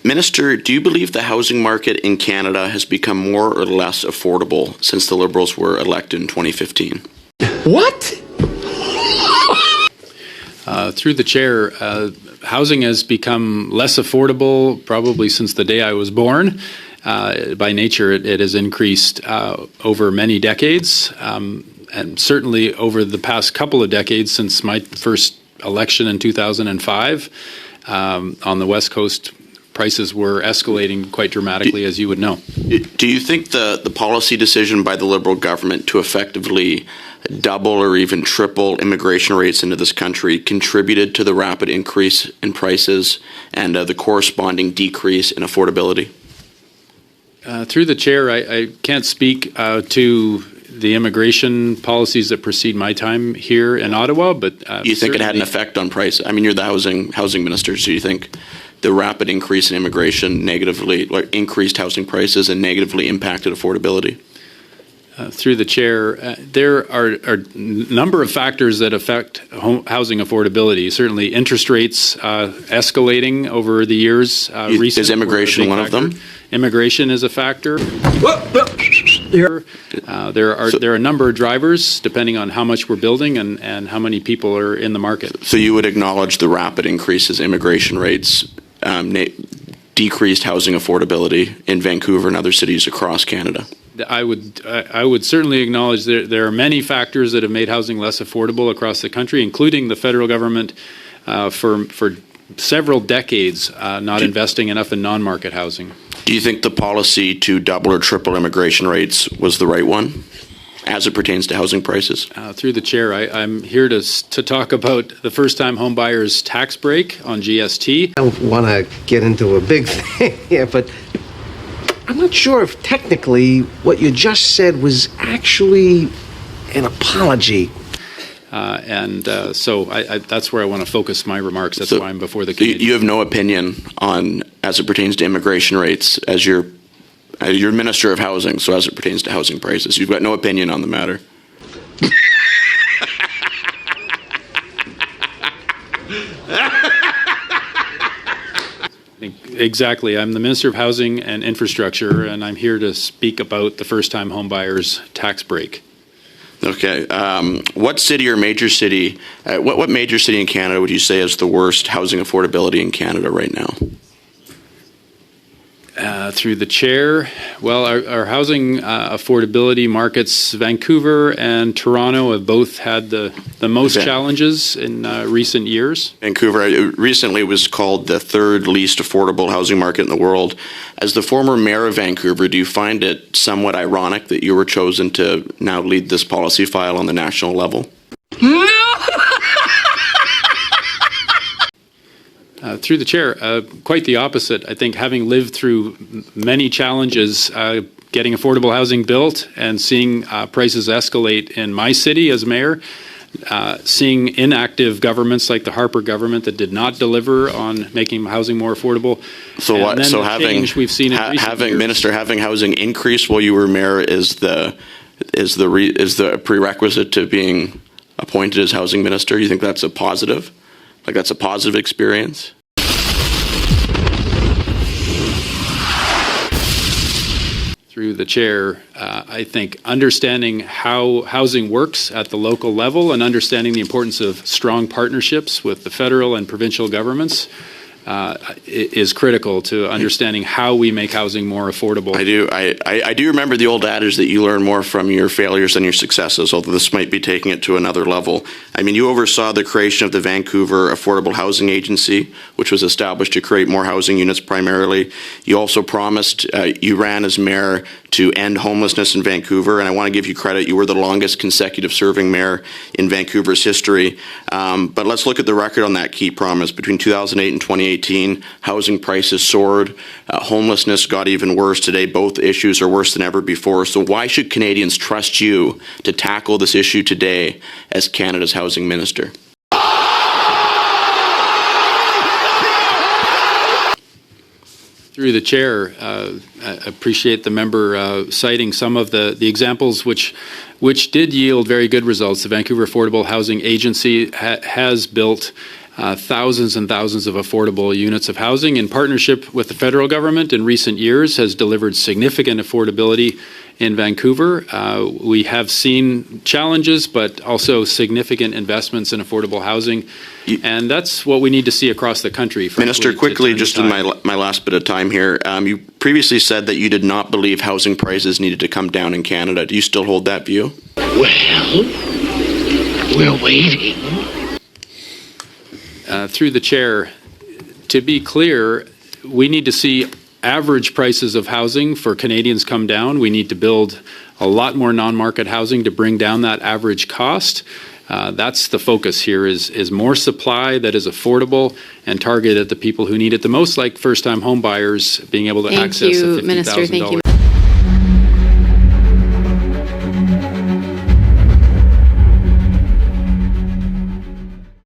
Minister, do you believe the housing market in Canada has become more or less affordable since the Liberals were elected in 2015? What? Through the chair, housing has become less affordable probably since the day I was born. By nature, it has increased over many decades, and certainly over the past couple of decades since my first election in 2005. On the West Coast, prices were escalating quite dramatically, as you would know. Do you think the policy decision by the Liberal government to effectively double or even triple immigration rates into this country contributed to the rapid increase in prices and the corresponding decrease in affordability? Through the chair, I can't speak to the immigration policies that precede my time here in Ottawa, but do you think it had an effect on price? I mean, you're the housing minister, so do you think the rapid increase in immigration negatively, like, increased housing prices and negatively impacted affordability? Through the chair, there are a number of factors that affect housing affordability. Certainly, interest rates escalating over the years. Is immigration one of them? Immigration is a factor. There are a number of drivers depending on how much we're building and how many people are in the market. So you would acknowledge the rapid increases in immigration rates decreased housing affordability in Vancouver and other cities across Canada? I would certainly acknowledge there are many factors that have made housing less affordable across the country, including the federal government for several decades not investing enough in non-market housing. Do you think the policy to double or triple immigration rates was the right one as it pertains to housing prices? Through the chair, I'm here to talk about the first-time homebuyers tax break on GST. I don't want to get into a big thing here, but I'm not sure if technically what you just said was actually an apology. So that's where I want to focus my remarks. That's why I'm before the committee. You have no opinion on, as it pertains to immigration rates, as you're Minister of Housing, so as it pertains to housing prices. You've got no opinion on the matter. Exactly. I'm the Minister of Housing and Infrastructure, and I'm here to speak about the first-time homebuyers tax break. Okay. What city or major city, what major city in Canada would you say has the worst housing affordability in Canada right now? Through the chair, well, our housing affordability markets, Vancouver and Toronto, have both had the most challenges in recent years. Vancouver recently was called the third least affordable housing market in the world. As the former mayor of Vancouver, do you find it somewhat ironic that you were chosen to now lead this policy file on the national level? No! Through the chair, quite the opposite. I think having lived through many challenges getting affordable housing built and seeing prices escalate in my city as mayor, seeing inactive governments like the Harper government that did not deliver on making housing more affordable. So what? So having we've seen having housing increase while you were mayor is the prerequisite to being appointed as housing minister. You think that's a positive? Like that's a positive experience? Through the chair, I think understanding how housing works at the local level and understanding the importance of strong partnerships with the federal and provincial governments is critical to understanding how we make housing more affordable. I do remember the old adage that you learn more from your failures than your successes, although this might be taking it to another level. I mean, you oversaw the creation of the Vancouver Affordable Housing Agency, which was established to create more housing units primarily. You also promised, you ran as mayor to end homelessness in Vancouver, and I want to give you credit. You were the longest consecutive serving mayor in Vancouver's history. But let's look at the record on that key promise. Between 2008 and 2018, housing prices soared. Homelessness got even worse. Today, both issues are worse than ever before. So why should Canadians trust you to tackle this issue today as Canada's housing minister? Through the chair, I appreciate the member citing some of the examples which did yield very good results. The Vancouver Affordable Housing Agency has built thousands and thousands of affordable units of housing in partnership with the federal government in recent years has delivered significant affordability in Vancouver. We have seen challenges, but also significant investments in affordable housing. And that's what we need to see across the country. Minister, quickly, just in my last bit of time here, you previously said that you did not believe housing prices needed to come down in Canada. Do you still hold that view? Well, we're waiting. Through the chair, to be clear, we need to see average prices of housing for Canadians come down. We need to build a lot more non-market housing to bring down that average cost. That's the focus here, is more supply that is affordable and targeted at the people who need it the most, like first-time home buyers being able to access a $50,000. Minister. Thank you.